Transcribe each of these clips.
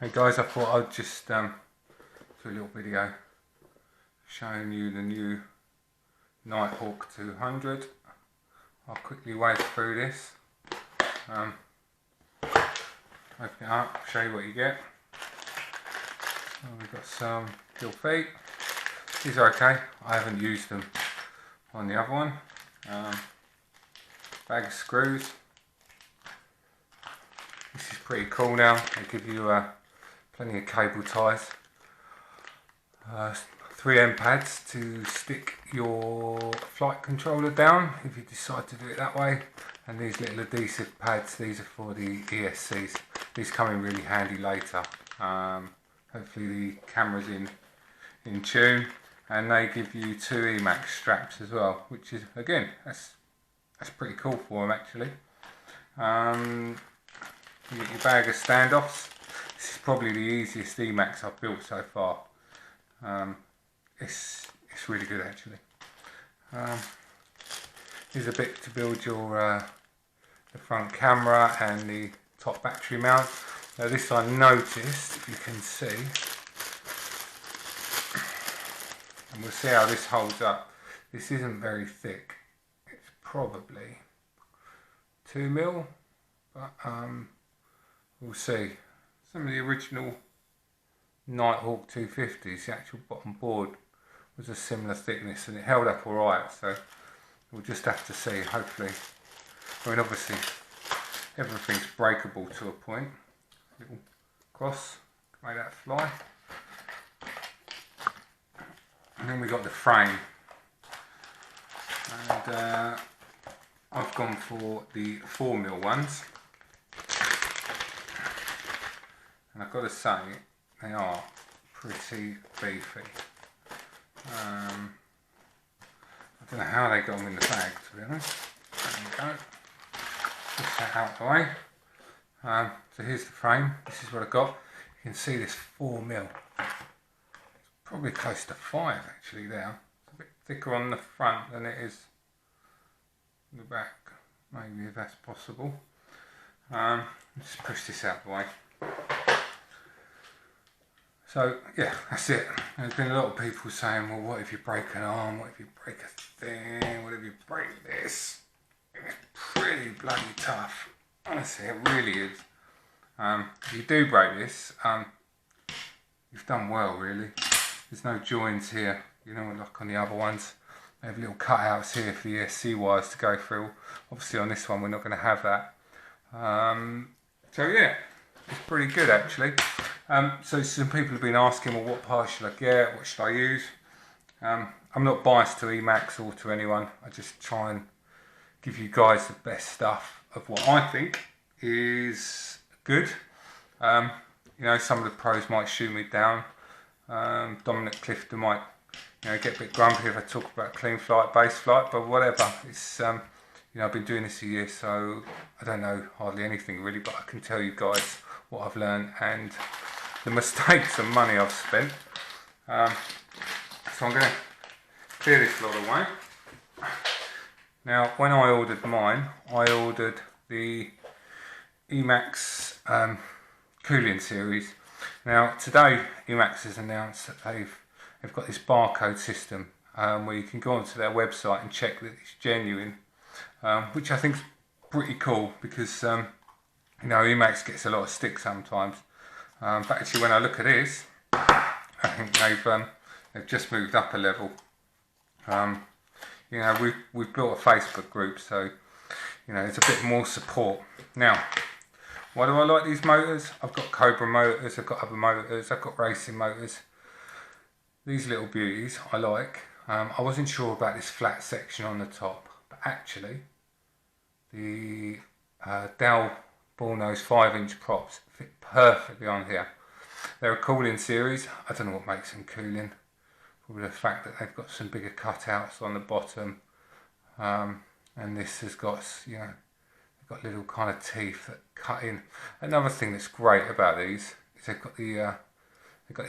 Hey guys, I thought I'd just do a little video showing you the new Night Hawk 200. I'll quickly wade through this, open it up, show you what you get. We've got some steel feet. These are okay, I haven't used them on the other one. Bag of screws. This is pretty cool now, they give you plenty of cable ties. 3M pads to stick your flight controller down if you decide to do it that way, and these little adhesive pads, these are for the ESCs. These come in really handy later. Hopefully the camera's in tune, and they give you 2 Emax straps as well, which is, again, that's pretty cool for them actually. You get your bag of standoffs. This is probably the easiest Emax I've built so far. It's really good actually. Here's a bit to build your the front camera and the top battery mount. Now this I noticed, if you can see, and we'll see how this holds up. This isn't very thick. It's probably 2mm, but we'll see. Some of the original Night Hawk 250s, the actual bottom board was a similar thickness and it held up alright, so we'll just have to see. Hopefully, I mean obviously everything's breakable to a point. Little cross, make that fly. And then we got the frame, and I've gone for the 4mm ones, and I've got to say they are pretty beefy. I don't know how they got them in the bag, to be honest. There we go. Push that out the way. So here's the frame. This is what I got. You can see this 4mm. It's probably close to 5 actually there. It's a bit thicker on the front than it is the back. Maybe if that's possible. Just push this out the way. So yeah, that's it. There's been a lot of people saying, well, what if you break an arm? What if you break a thing? What if you break this? It's pretty bloody tough. Honestly, it really is. If you do break this, you've done well really. There's no joins here, you know, like on the other ones. They have little cutouts here for the ESC wires to go through. Obviously on this one we're not going to have that. So yeah, it's pretty good actually. So some people have been asking, well, what parts should I get? What should I use? I'm not biased to Emax or to anyone. I just try and give you guys the best stuff of what I think is good. You know, some of the pros might shoot me down. Dominic Clifton might, you know, get a bit grumpy if I talk about clean flight, base flight, but whatever. It's you know, I've been doing this a year, so I don't know hardly anything really, but I can tell you guys what I've learned and the mistakes and money I've spent. So I'm going to clear this lot away. Now, when I ordered mine, I ordered the Emax cooling series. Now, today Emax has announced that they've got this barcode system where you can go onto their website and check that it's genuine, which I think is pretty cool because you know, Emax gets a lot of stick sometimes. But actually when I look at this, I think they've just moved up a level. You know, we've built a Facebook group, so you know, there's a bit more support. Now, why do I like these motors? I've got Cobra motors, I've got other motors, I've got racing motors. These little beauties I like. I wasn't sure about this flat section on the top, but actually the Dell Bullnose 5-inch props fit perfectly on here. They're a cooling series. I don't know what makes them cooling. Probably the fact that they've got some bigger cutouts on the bottom, and this has got, you know, they've got little kind of teeth that cut in. Another thing that's great about these is they've got the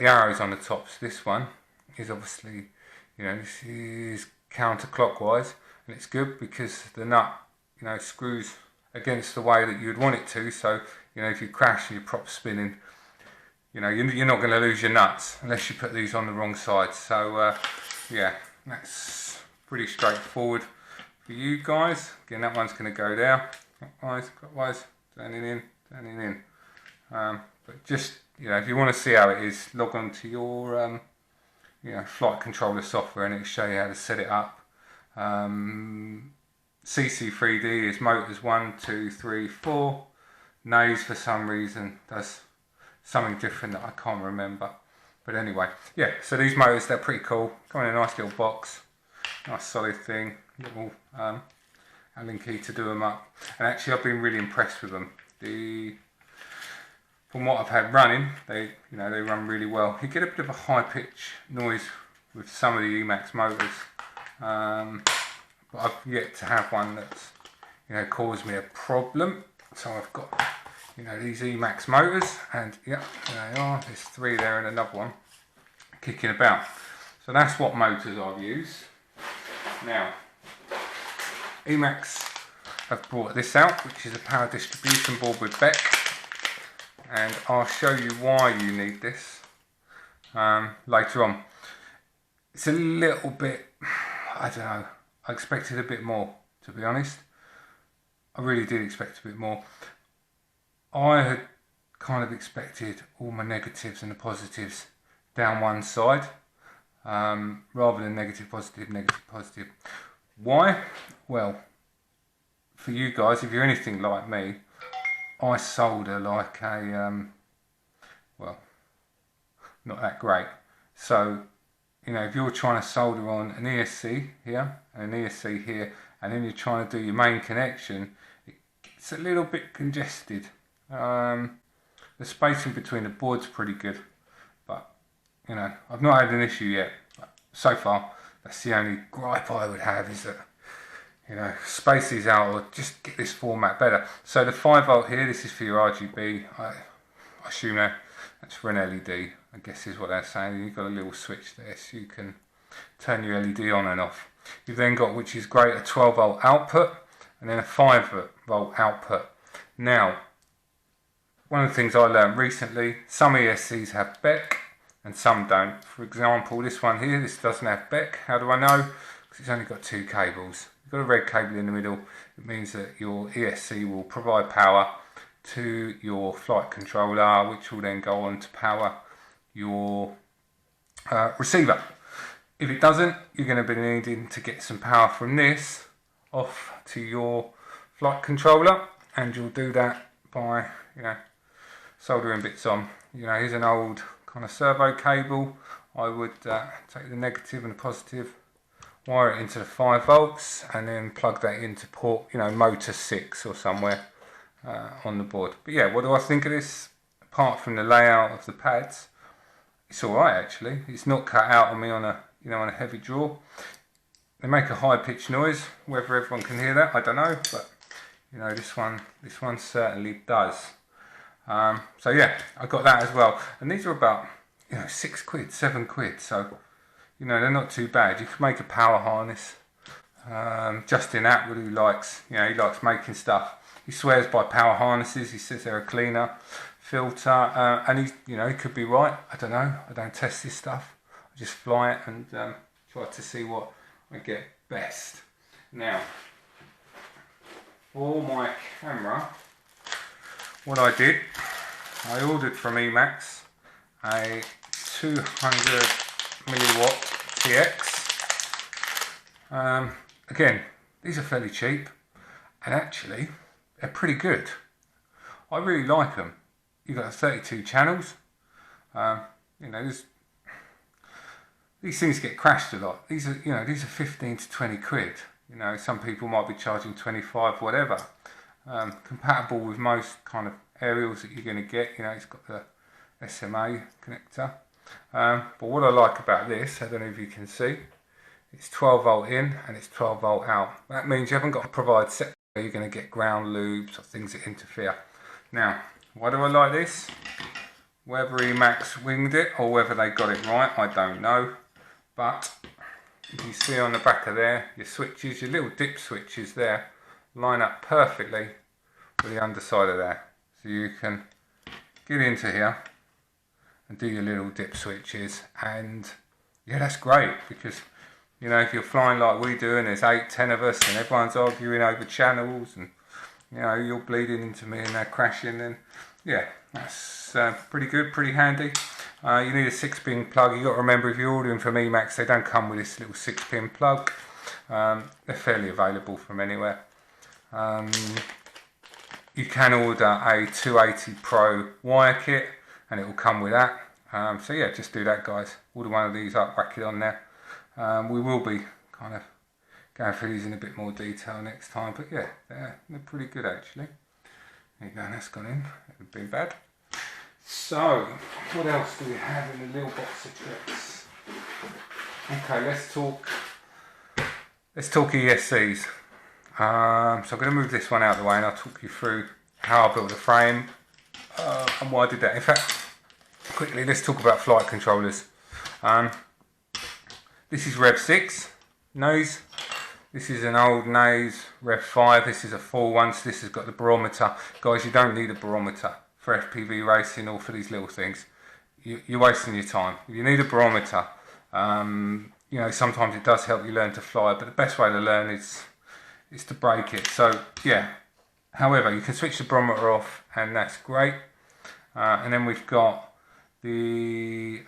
arrows on the top. So this one is obviously, you know, this is counterclockwise, and it's good because the nut, you know, screws against the way that you'd want it to. So, you know, if you crash and your prop's spinning, you know, you're not going to lose your nuts unless you put these on the wrong side. So yeah, that's pretty straightforward for you guys. Again, that one's going to go there, clockwise, turning in. But just, you know, if you want to see how it is, log on to your you know, flight controller software and it'll show you how to set it up. CC3D is motors 1, 2, 3, 4. Nays for some reason does something different that I can't remember. But anyway, yeah, so these motors, they're pretty cool. Come in a nice little box, nice solid thing, little Allen key to do them up. And actually I've been really impressed with them. From what I've had running, they run really well. You get a bit of a high pitch noise with some of the Emax motors. But I've yet to have one that's, you know, caused me a problem. So I've got, you know, these Emax motors, and yeah, there they are. There's 3 there and another one kicking about. So that's what motors I've used. Now, Emax have brought this out, which is a power distribution board with Beck, and I'll show you why you need this later on. It's a little bit, I don't know, I expected a bit more, to be honest. I really did expect a bit more. I had kind of expected all my negatives and the positives down one side, rather than negative, positive, negative, positive. Why? Well, for you guys, if you're anything like me, I solder like a, well, not that great. So, you know, if you're trying to solder on an ESC here and an ESC here, and then you're trying to do your main connection, it gets a little bit congested. The spacing between the boards pretty good, but you know, I've not had an issue yet. But so far, that's the only gripe I would have, is that, you know, space these out or just get this format better. So the 5 volt here, this is for your RGB. I assume that's for an LED, I guess is what they're saying. You've got a little switch there so you can turn your LED on and off. You've then got, which is great, a 12 volt output and then a 5 volt output. Now, one of the things I learned recently, some ESCs have Beck and some don't. For example, this one here, this doesn't have Beck. How do I know? Because it's only got 2 cables. You've got a red cable in the middle. It means that your ESC will provide power to your flight controller, which will then go on to power your receiver. If it doesn't, you're going to be needing to get some power from this off to your flight controller, and you'll do that by, you know, soldering bits on. You know, here's an old kind of servo cable. I would take the negative and the positive, wire it into the 5 volts, and then plug that into port, you know, motor 6 or somewhere on the board. But yeah, what do I think of this? Apart from the layout of the pads, it's all right actually. It's not cut out on me on a, you know, on a heavy draw. They make a high pitched noise. Whether everyone can hear that, I don't know, but you know, this one certainly does. So yeah, I got that as well, and these are about, you know, 6 quid, 7 quid. So you know, they're not too bad. You can make a power harness. Justin Atwood, who likes, you know, he likes making stuff. He swears by power harnesses. He says they're a cleaner filter, and he's, you know, he could be right. I don't know. I don't test this stuff. I just fly it and try to see what I get best. Now, for my camera, what I did, I ordered from Emax a 200 milliwatt TX. Again, these are fairly cheap, and actually they're pretty good. I really like them. You've got 32 channels. You know, these things get crashed a lot. These are, you know, these are 15 to 20 quid. You know, some people might be charging 25, whatever. Compatible with most kind of aerials that you're going to get. You know, it's got the SMA connector. But what I like about this, I don't know if you can see, it's 12 volt in and it's 12 volt out. That means you haven't got to provide set where you're going to get ground loops or things that interfere. Now, why do I like this? Whether Emax winged it or whether they got it right, I don't know. But if you see on the back of there, your switches, your little dip switches there, line up perfectly with the underside of there. So you can get into here and do your little dip switches. And yeah, that's great, because you know, if you're flying like we do and there's 8, 10 of us and everyone's arguing over channels and you know, you're bleeding into me and they're crashing, then yeah, that's pretty good, pretty handy. You need a 6-pin plug. You got to remember, if you're ordering from Emax, they don't come with this little 6-pin plug. They're fairly available from anywhere. You can order a 280 Pro wire kit and it will come with that. So yeah, just do that, guys. Order one of these up, whack it on there. We will be kind of going through these in a bit more detail next time, but yeah, they're pretty good actually. There you go, that's gone in. It would be bad. So, what else do we have in the little box of tricks? Okay, let's talk ESCs. So I'm going to move this one out of the way and I'll talk you through how I built the frame and why I did that. In fact, quickly, let's talk about flight controllers. This is Rev 6 nose. This is an old nose Rev 5. This is a full one, so this has got the barometer. Guys, you don't need a barometer for FPV racing or for these little things. You're wasting your time. If you need a barometer, you know, sometimes it does help you learn to fly, but the best way to learn is to break it. So yeah, however, you can switch the barometer off and that's great. And then we've got the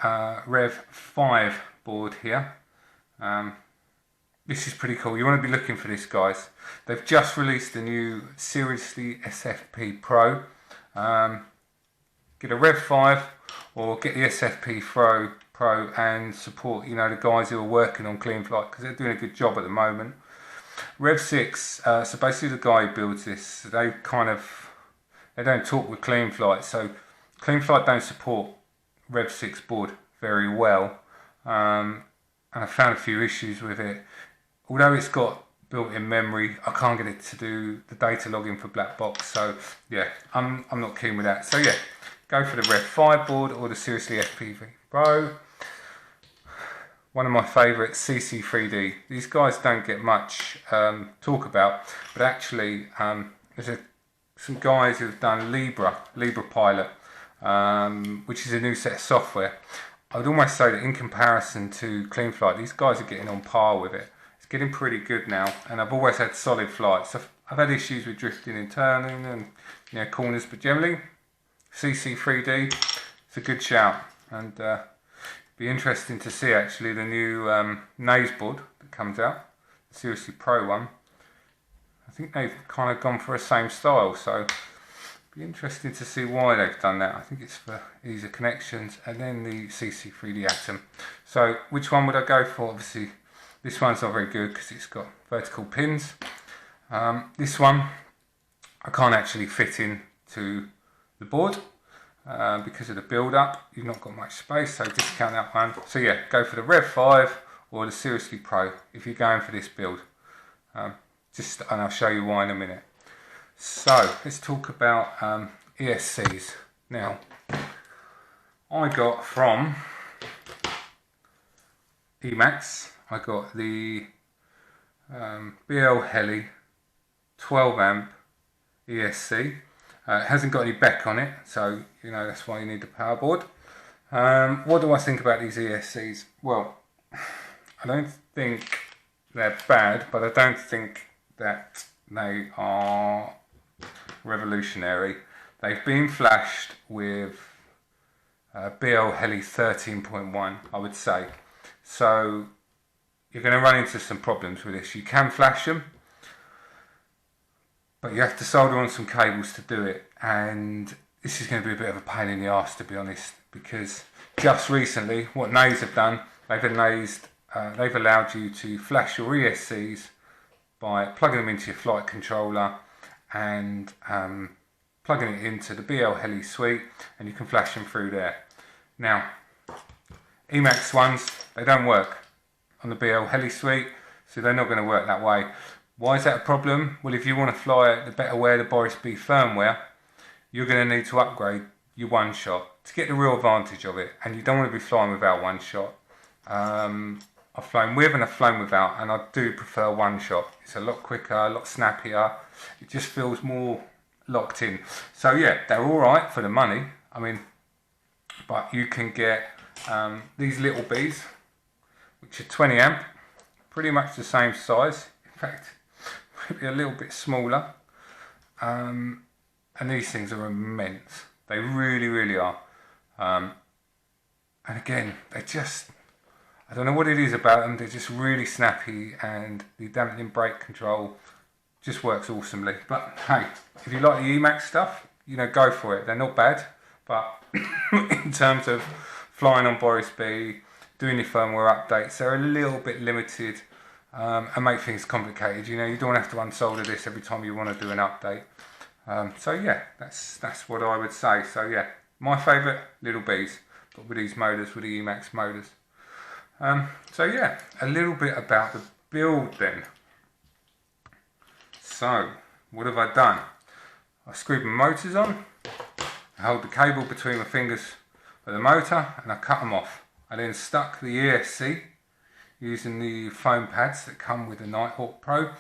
Rev 5 board here. This is pretty cool. You want to be looking for this, guys. They've just released a new Seriously SFP Pro. Get a Rev 5 or get the SFP Pro and support, you know, the guys who are working on clean flight, because they're doing a good job at the moment. Rev 6, so basically the guy who builds this, they don't talk with clean flight, so clean flight don't support Rev 6 board very well, and I found a few issues with it. Although it's got built-in memory, I can't get it to do the data logging for black box, so yeah, I'm not keen with that. So yeah, go for the Rev 5 board or the Seriously FPV Pro. One of my favourites, CC3D. These guys don't get much talk about, but actually there's some guys who've done Libra Pilot, which is a new set of software. I would almost say that in comparison to clean flight, these guys are getting on par with it. It's getting pretty good now, and I've always had solid flights. I've had issues with drifting and turning and, you know, corners, but generally CC3D, it's a good shout. And be interesting to see actually the new nose board that comes out, the Seriously Pro one. I think they've kind of gone for the same style, so be interesting to see why they've done that. I think it's for easier connections. And then the CC3D Atom. So which one would I go for? Obviously this one's not very good because it's got vertical pins. This one I can't actually fit into the board because of the build up. You've not got much space, so discount that one. So yeah, go for the Rev 5 or the Seriously Pro if you're going for this build. And I'll show you why in a minute. So let's talk about ESCs. Now, I got from Emax, I got the BL Heli 12 amp ESC. It hasn't got any back on it, so you know that's why you need the power board. What do I think about these ESCs? Well, I don't think they're bad, but I don't think that they are revolutionary. They've been flashed with BL Heli 13.1, I would say. So you're going to run into some problems with this. You can flash them, but you have to solder on some cables to do it, and this is going to be a bit of a pain in the arse, to be honest, because just recently what Naze have done, they've allowed you to flash your ESCs by plugging them into your flight controller and plugging it into the BL Heli suite, and you can flash them through there. Now, Emax ones, they don't work on the BL Heli suite, so they're not going to work that way. Why is that a problem? Well, if you want to fly the Betterware, the Boris B firmware, you're going to need to upgrade your one shot to get the real advantage of it, and you don't want to be flying without one shot. I've flown with and I've flown without, and I do prefer one shot. It's a lot quicker, a lot snappier. It just feels more locked in. So yeah, they're all right for the money. I mean, but you can get these little bees, which are 20 amp, pretty much the same size, in fact maybe a little bit smaller, and these things are immense. They really are. And again, they just, I don't know what it is about them, they're just really snappy, and the dampening brake control just works awesomely. But hey, if you like the Emax stuff, you know, go for it. They're not bad, but in terms of flying on Boris B, doing your firmware updates, they're a little bit limited, and make things complicated. You know, you don't have to unsolder this every time you want to do an update. So yeah, that's what I would say. So yeah, my favourite, little bees, but with these motors, with the Emax motors. So yeah, a little bit about the build then. So, what have I done? I screwed my motors on, I held the cable between my fingers for the motor, and I cut them off. I then stuck the ESC using the foam pads that come with the Night Hawk Pro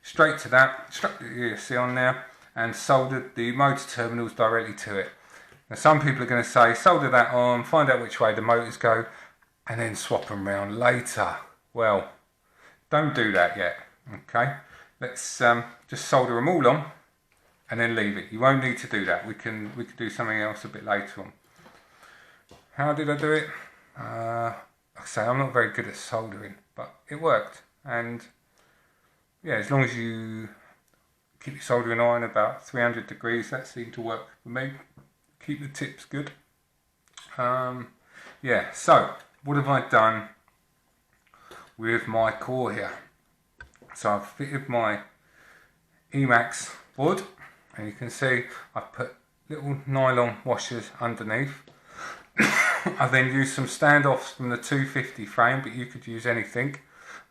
straight to that, stuck the ESC on there, and soldered the motor terminals directly to it. Now some people are going to say, solder that on, find out which way the motors go, and then swap them around later. Well, don't do that yet, okay? Let's just solder them all on and then leave it. You won't need to do that. We can do something else a bit later on. How did I do it? Like I say, I'm not very good at soldering, but it worked. And yeah, as long as you keep your soldering iron about 300 degrees, that seemed to work for me. Keep the tips good. Yeah, so what have I done with my core here? So I've fitted my Emax board, and you can see I've put little nylon washers underneath. I then used some standoffs from the 250 frame, but you could use anything.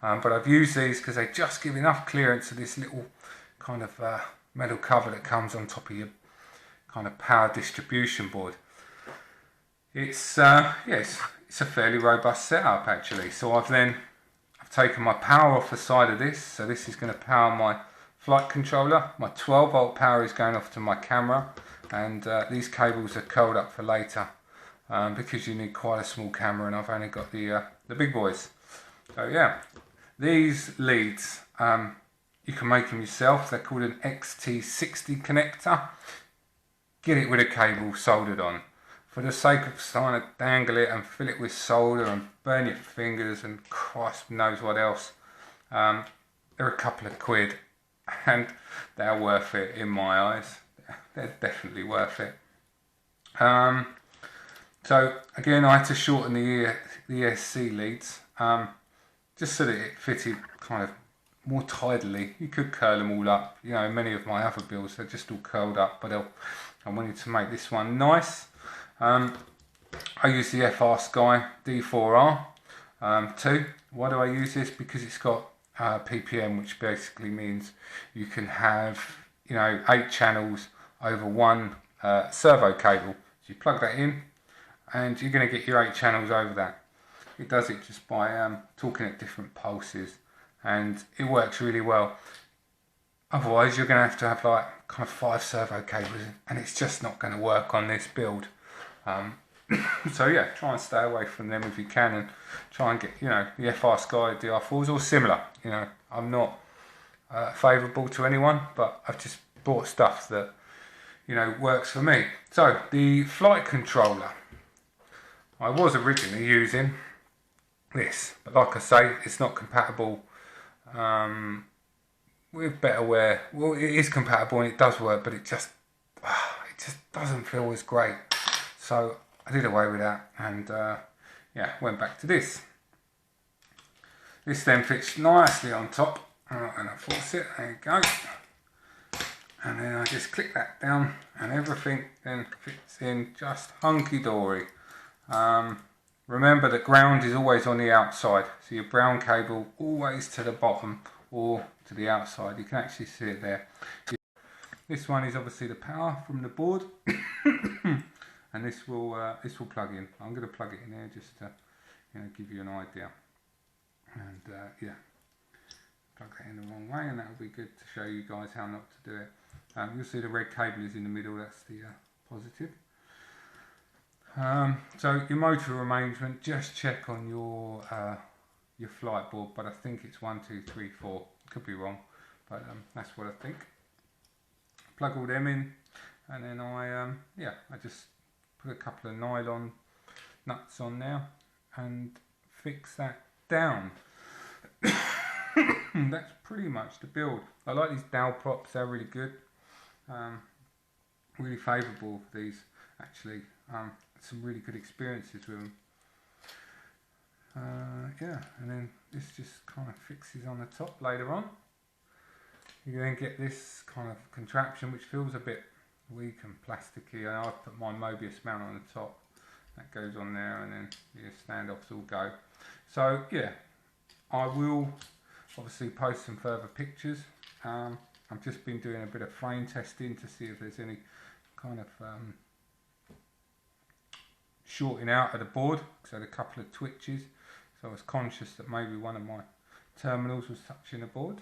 But I've used these because they just give enough clearance to this little kind of metal cover that comes on top of your kind of power distribution board. It's yes, it's a fairly robust setup actually. So I've taken my power off the side of this, so this is going to power my flight controller. My 12 volt power is going off to my camera, and these cables are curled up for later because you need quite a small camera, and I've only got the big boys. So yeah, these leads, you can make them yourself. They're called an XT60 connector. Get it with a cable soldered on. For the sake of trying to dangle it and fill it with solder and burn your fingers and Christ knows what else, they're a couple of quid, and they're worth it in my eyes. They're definitely worth it. So again, I had to shorten the ESC leads, just so that it fitted kind of more tidily. You could curl them all up. You know, many of my other builds, they're just all curled up, but I wanted to make this one nice. I use the FR Sky D4R 2. Why do I use this? Because it's got PPM, which basically means you can have, you know, 8 channels over one servo cable. So you plug that in and you're going to get your 8 channels over that. It does it just by talking at different pulses, and it works really well. Otherwise you're going to have like kind of 5 servo cables, and it's just not going to work on this build. So yeah, try and stay away from them if you can, and try and get, you know, the FR Sky DR4s or similar. You know, I'm not favourable to anyone, but I've just bought stuff that, you know, works for me. So the flight controller, I was originally using this, but like I say, it's not compatible with betterware. Well, it is compatible and it does work, but it just doesn't feel as great. So I did away with that, and yeah, went back to this. This then fits nicely on top, and I force it, there you go. And then I just click that down, and everything then fits in just hunky-dory. Remember that ground is always on the outside, so your brown cable always to the bottom or to the outside. You can actually see it there. This one is obviously the power from the board. And this will plug in. I'm going to plug it in there just to, you know, give you an idea. And yeah, plug that in the wrong way, and that will be good to show you guys how not to do it. You'll see the red cable is in the middle. That's the positive. So your motor arrangement, just check on your flight board, but I think it's 1, 2, 3, 4. Could be wrong, but that's what I think. Plug all them in, and then I just put a couple of nylon nuts on there and fix that down. That's pretty much the build. I like these dowel props, they're really good. Really favourable for these, actually. Some really good experiences with them. Yeah, and then this just kind of fixes on the top later on. You then get this kind of contraption which feels a bit weak and plasticky, and I've put my Mobius mount on the top. That goes on there, and then your standoffs all go. So yeah, I will obviously post some further pictures. I've just been doing a bit of frame testing to see if there's any kind of shorting out of the board, because I had a couple of twitches, so I was conscious that maybe one of my terminals was touching the board.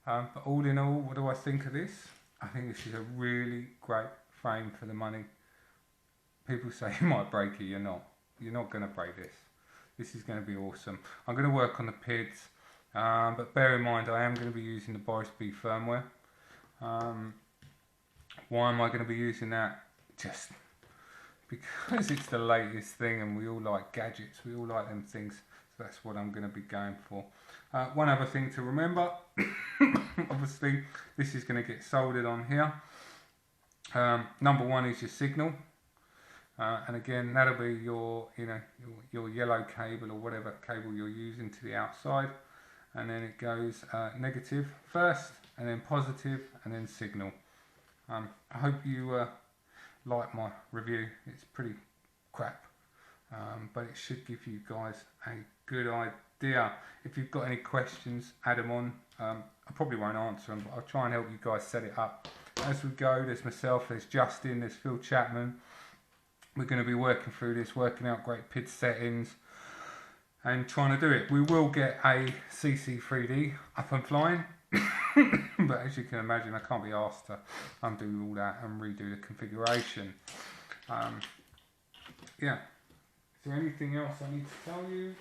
But all in all, what do I think of this? I think this is a really great frame for the money. People say you might break it, you're not. You're not going to break this. This is going to be awesome. I'm going to work on the PIDs, but bear in mind I am going to be using the Boris B firmware. Why am I going to be using that? Just because it's the latest thing, and we all like gadgets, we all like them things, so that's what I'm going to be going for. One other thing to remember, obviously this is going to get soldered on here. Number one is your signal, and again that'll be your your yellow cable or whatever cable you're using to the outside, and then it goes negative first, and then positive, and then signal. I hope you like my review. It's pretty crap, but it should give you guys a good idea. If you've got any questions, add them on. I probably won't answer them, but I'll try and help you guys set it up as we go. There's myself, there's Justin, there's Phil Chapman. We're going to be working through this, working out great PID settings and trying to do it. We will get a CC3D up and flying. But as you can imagine, I can't be asked to undo all that and redo the configuration. Yeah. Is there anything else I need to tell you?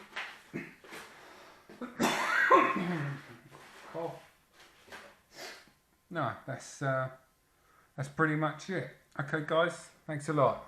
Cough. No, that's pretty much it. Okay, guys, thanks a lot.